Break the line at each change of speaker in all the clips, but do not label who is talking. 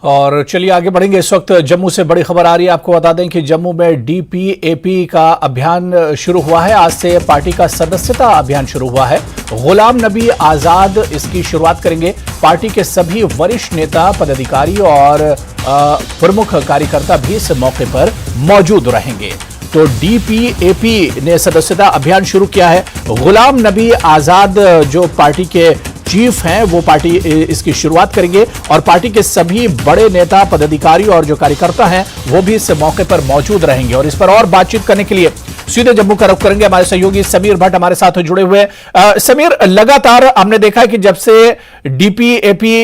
और चलिए आगे बढ़ेंगे। इस वक्त जम्मू से बड़ी खबर आ रही है। आपको बता दें कि जम्मू में डीपीएपी का अभियान शुरू हुआ है। आज से पार्टी का सदस्यता अभियान शुरू हुआ है। गुलाम नबी आजाद इसकी शुरुआत करेंगे। पार्टी के सभी वरिष्ठ नेता, पदाधिकारी और प्रमुख कार्यकर्ता भी इस मौके पर मौजूद रहेंगे। तो डीपीएपी ने सदस्यता अभियान शुरू किया है। गुलाम नबी आजाद जो पार्टी के चीफ हैं वो पार्टी इसकी शुरुआत करेंगे और पार्टी के सभी बड़े नेता, पदाधिकारी और जो कार्यकर्ता हैं वो भी इस मौके पर मौजूद रहेंगे। और इस पर और बातचीत करने के लिए सीधे जम्मू का रुख करेंगे। हमारे सहयोगी समीर भट्ट हमारे साथ जुड़े हुए हैं। समीर, लगातार हमने देखा है कि जब से डीपीएपी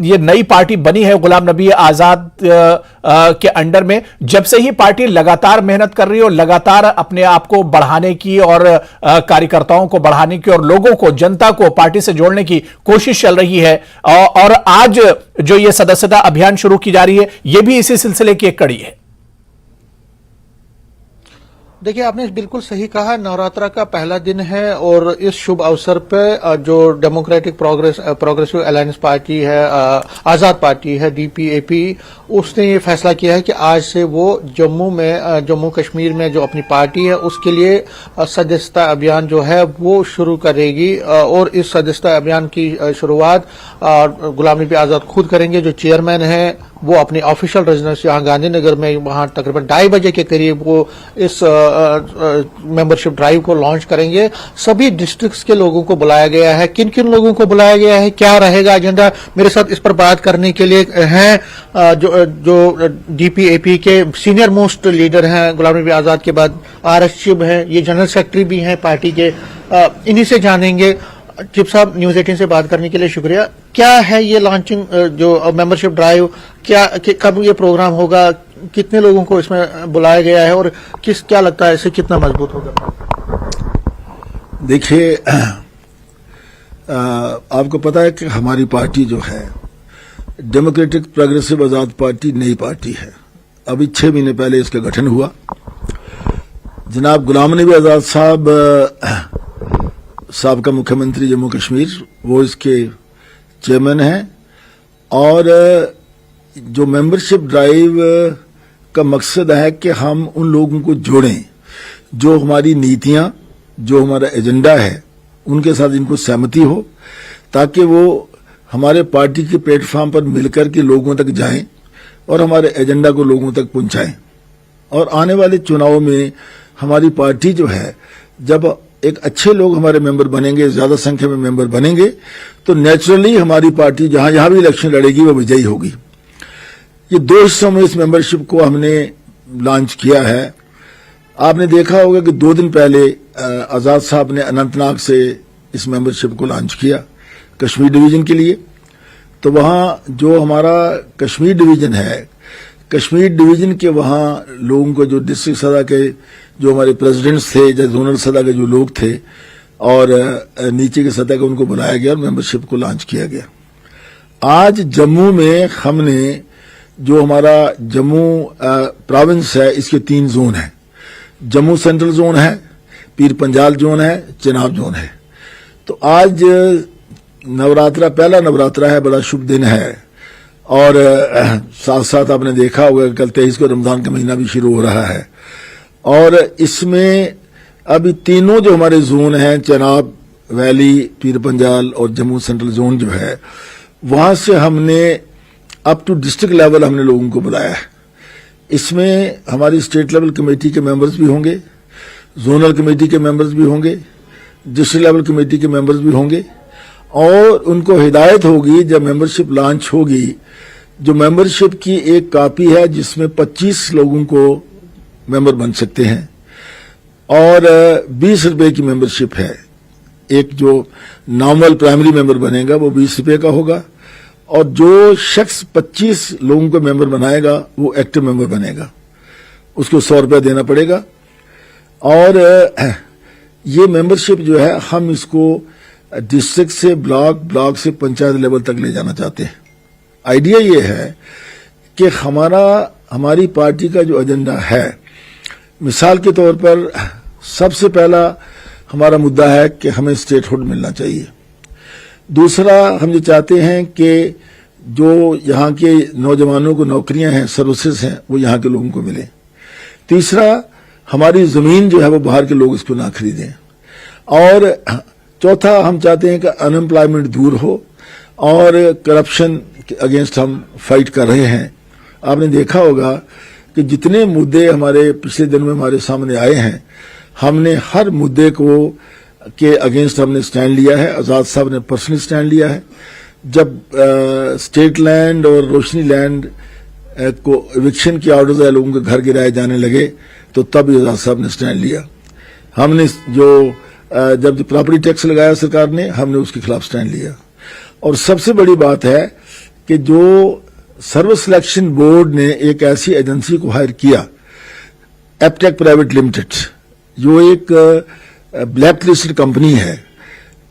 ये नई पार्टी बनी है गुलाम नबी आजाद के अंडर में, जब से ही पार्टी लगातार मेहनत कर रही है और लगातार अपने आप को बढ़ाने की और कार्यकर्ताओं को बढ़ाने की और लोगों को, जनता को पार्टी से जोड़ने की कोशिश चल रही है। और आज जो ये सदस्यता अभियान शुरू की जा रही है, ये भी इसी सिलसिले की एक कड़ी है।
देखिए, आपने बिल्कुल सही कहा। नवरात्रा का पहला दिन है और इस शुभ अवसर पे जो डेमोक्रेटिक प्रोग्रेसिव अलायंस पार्टी है, आजाद पार्टी है डीपीएपी, उसने ये फैसला किया है कि आज से वो जम्मू कश्मीर में जो अपनी पार्टी है उसके लिए सदस्यता अभियान जो है वो शुरू करेगी। और इस सदस्यता अभियान की शुरुआत गुलाम नबी आजाद खुद करेंगे। जो चेयरमैन है वो अपनी ऑफिशियल रेजिडेंस यहाँ गांधीनगर में वहां तकरीबन 2:30 बजे के करीब वो इस मेंबरशिप ड्राइव को लॉन्च करेंगे। सभी डिस्ट्रिक्ट्स के लोगों को बुलाया गया है। किन किन लोगों को बुलाया गया है, क्या रहेगा एजेंडा, मेरे साथ इस पर बात करने के लिए हैं जो डीपीएपी के सीनियर मोस्ट लीडर हैं। गुलाम नबी आजाद के बाद आरएस चिब हैं, ये जनरल सेक्रेटरी भी हैं पार्टी के। इन्हीं से जानेंगे। चिब साहब, न्यूज 18 से बात करने के लिए शुक्रिया। क्या है ये लॉन्चिंग जो मेंबरशिप ड्राइव, कब ये प्रोग्राम होगा, कितने लोगों को इसमें बुलाया गया है और क्या लगता है इसे कितना मजबूत होगा?
देखिए, आपको पता है कि हमारी पार्टी जो है डेमोक्रेटिक प्रोग्रेसिव आजाद पार्टी नई पार्टी है। अभी 6 महीने पहले इसका गठन हुआ। जनाब गुलाम नबी आजाद साहब का मुख्यमंत्री जम्मू कश्मीर, वो इसके चेयरमैन हैं। और जो मेंबरशिप ड्राइव का मकसद है कि हम उन लोगों को जोड़ें जो हमारी नीतियां, जो हमारा एजेंडा है, उनके साथ इनको सहमति हो, ताकि वो हमारे पार्टी के प्लेटफॉर्म पर मिलकर के लोगों तक जाएं और हमारे एजेंडा को लोगों तक पहुंचाएं। और आने वाले चुनाव में हमारी पार्टी जो है, जब एक अच्छे लोग हमारे मेंबर बनेंगे, ज्यादा संख्या में मेंबर बनेंगे, तो नेचुरली हमारी पार्टी जहां भी इलेक्शन लड़ेगी वो विजयी होगी। ये 2 हिस्सों में इस मेंबरशिप को हमने लॉन्च किया है। आपने देखा होगा कि 2 दिन पहले आजाद साहब ने अनंतनाग से इस मेंबरशिप को लॉन्च किया कश्मीर डिवीजन के लिए। तो वहां जो हमारा कश्मीर डिवीजन है, कश्मीर डिवीजन के वहां लोगों को, जो डिस्ट्रिक्ट सतह के जो हमारे प्रेसिडेंट्स थे, जो जोनल सतह के जो लोग थे और नीचे के सतह के, उनको बुलाया गया और मेंबरशिप को लॉन्च किया गया। आज जम्मू में हमने जो हमारा जम्मू प्रोविंस है, इसके 3 जोन हैं। जम्मू सेंट्रल जोन है, पीर पंजाल जोन है, चेनाब जोन है। तो आज नवरात्रा, पहला नवरात्रा है, बड़ा शुभ दिन है। और साथ साथ आपने देखा होगा कल 23 को रमजान का महीना भी शुरू हो रहा है। और इसमें अभी तीनों जो हमारे जोन हैं, चेनाब वैली, पीर पंजाल और जम्मू सेंट्रल जोन जो है, वहां से हमने अप टू डिस्ट्रिक्ट लेवल हमने लोगों को बुलाया है। इसमें हमारी स्टेट लेवल कमेटी के मेंबर्स भी होंगे, जोनल कमेटी के मेंबर्स भी होंगे, डिस्ट्रिक्ट लेवल कमेटी के मेंबर्स भी होंगे। और उनको हिदायत होगी, जब मेंबरशिप लॉन्च होगी, जो मेंबरशिप की एक कॉपी है जिसमें 25 लोगों को मेंबर बन सकते हैं और 20 रुपए की मेंबरशिप है। एक जो नॉर्मल प्राइमरी मेंबर बनेगा वो 20 रुपए का होगा और जो शख्स 25 लोगों को मेंबर बनाएगा वो एक्टिव मेंबर बनेगा, उसको 100 रुपया देना पड़ेगा। और ये मेंबरशिप जो है, हम इसको डिस्ट्रिक्ट से ब्लॉक से पंचायत लेवल तक ले जाना चाहते हैं। आइडिया ये है कि हमारी पार्टी का जो एजेंडा है, मिसाल के तौर पर सबसे पहला हमारा मुद्दा है कि हमें स्टेटहुड मिलना चाहिए। दूसरा, हम ये चाहते हैं कि جو یہاں کے نوجوانوں کو نوکریاں ہیں، سروسز ہیں، وہ یہاں کے لوگوں کو ملیں۔ تیسرا، ہماری زمین جو ہے وہ باہر کے لوگ اس کو نہ خریدیں۔ اور چوتھا، ہم چاہتے ہیں کہ ان امپلائمنٹ دور ہو اور کرپشن کے اگینسٹ ہم فائٹ کر رہے ہیں۔ آپ نے دیکھا ہوگا کہ جتنے مدعے ہمارے پچھلے دن میں ہمارے سامنے آئے ہیں، ہم نے ہر مدعے کو کے اگینسٹ ہم نے سٹینڈ لیا ہے۔ آزاد صاحب نے پرسنل سٹینڈ لیا ہے۔ جب اسٹیٹ لینڈ اور روشنی لینڈ کو ایوکشن کی آرڈرز ہے، لوگوں کے گھر گرائے جانے لگے، تو تب آزاد صاحب نے سٹینڈ لیا۔ ہم نے جب پراپرٹی ٹیکس لگایا سرکار نے، ہم نے اس کے خلاف سٹینڈ لیا۔ اور سب سے بڑی بات ہے کہ جو سروس سلیکشن بورڈ نے ایک ایسی ایجنسی کو ہائر کیا، ایپٹیک پرائیویٹ لمیٹڈ، جو ایک بلیک لسٹڈ کمپنی ہے،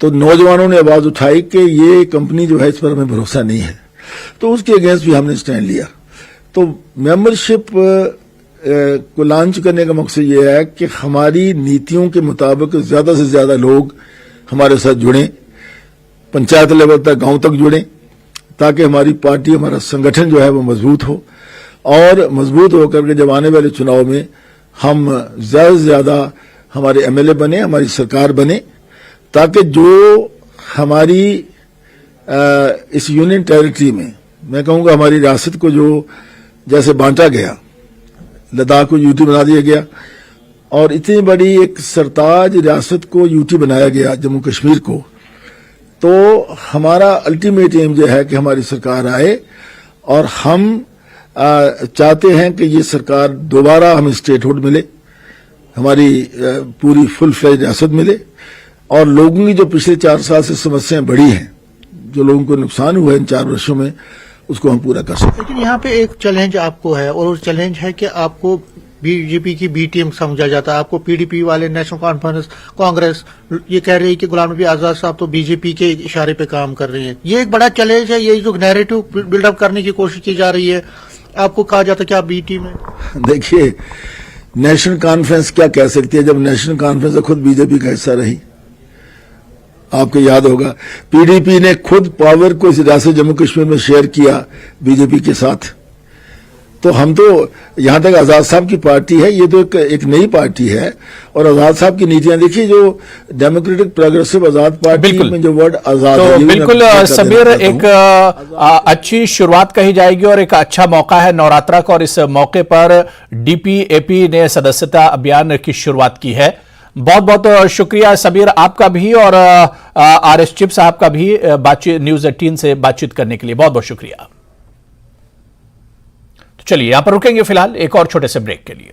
تو نوجوانوں نے آواز اٹھائی کہ یہ کمپنی جو ہے اس پر ہمیں بھروسہ نہیں ہے، تو اس کے اگینسٹ بھی ہم نے سٹینڈ لیا۔ تو ممبرشپ کو لانچ کرنے کا مقصد یہ ہے کہ ہماری نیتیوں کے مطابق زیادہ سے زیادہ لوگ ہمارے ساتھ جڑیں، پنچایت لیول تک، گاؤں تک جڑیں، تاکہ ہماری پارٹی، ہمارا سنگٹھن جو ہے وہ مضبوط ہو، اور مضبوط ہو کر کے جب آنے والے چناؤ میں ہم زیادہ سے زیادہ ہمارے ایم ایل اے بنے، ہماری سرکار بنے، تاکہ جو ہماری اس یونین ٹیریٹری میں کہوں گا ہماری ریاست کو جو جیسے بانٹا گیا، لداخ کو یوٹی بنا دیا گیا، اور اتنی بڑی ایک سرتاج ریاست کو یوٹی بنایا گیا جموں کشمیر کو، تو ہمارا الٹیمیٹ ایم جو ہے کہ ہماری سرکار آئے، اور ہم چاہتے ہیں کہ یہ سرکار دوبارہ ہمیں اسٹیٹ ہوڈ ملے، ہماری پوری فل فلیج ریاست ملے، اور لوگوں کی جو پچھلے 4 سال سے سمسیاں بڑی ہیں، جو لوگوں کو نقصان ہوا ہے ان 4 برسوں میں، اس کو ہم پورا کر سکیں۔
لیکن یہاں پہ ایک چیلنج آپ کو ہے، اور وہ چیلنج ہے کہ آپ کو بی جے پی کی بی ٹیم سمجھا جاتا ہے، آپ کو پی ڈی پی والے، نیشنل کانگریس یہ کہہ رہی ہے کہ غلام نبی آزاد صاحب تو بی جے پی کے اشارے پہ کام کر رہے ہیں۔ یہ ایک بڑا چیلنج ہے، یہ جو نیریٹو بلڈ اپ کرنے کی کوشش کی جا رہی ہے، آپ کو کہا جاتا ہے کہ آپ بی ٹیم ہیں۔
دیکھیے، نیشنل کانفرنس کیا کہہ سکتی ہے جب نیشنل کانفرنس خود بی جے پی کا حصہ رہی؟ آپ کو یاد ہوگا پی ڈی پی نے خود پاور کو اس ریاست جموں کشمیر میں شیئر کیا بی جے پی کے ساتھ۔ تو ہم تو یہاں تک آزاد صاحب کی پارٹی ہے، یہ تو ایک نئی پارٹی ہے، اور آزاد صاحب کی نیتیاں دیکھیے، جو ڈیموکریٹک پروگریسو آزاد پارٹی میں جو ورڈ آزاد،
تو بالکل سمیر، ایک اچھی شروعات کہی جائے گی اور ایک اچھا موقع ہے نوراترا کا، اور اس موقع پر ڈی پی اے پی نے سدسیتا ابھیان کی شروعات کی ہے۔ بہت بہت شکریہ سمیر آپ کا بھی، اور آر ایس چپ صاحب کا بھی نیوز 18 سے بات چیت کرنے کے لیے بہت بہت شکریہ۔ چلیے یہاں پر رکیں گے فی الحال ایک اور چھوٹے سے بریک کے لیے۔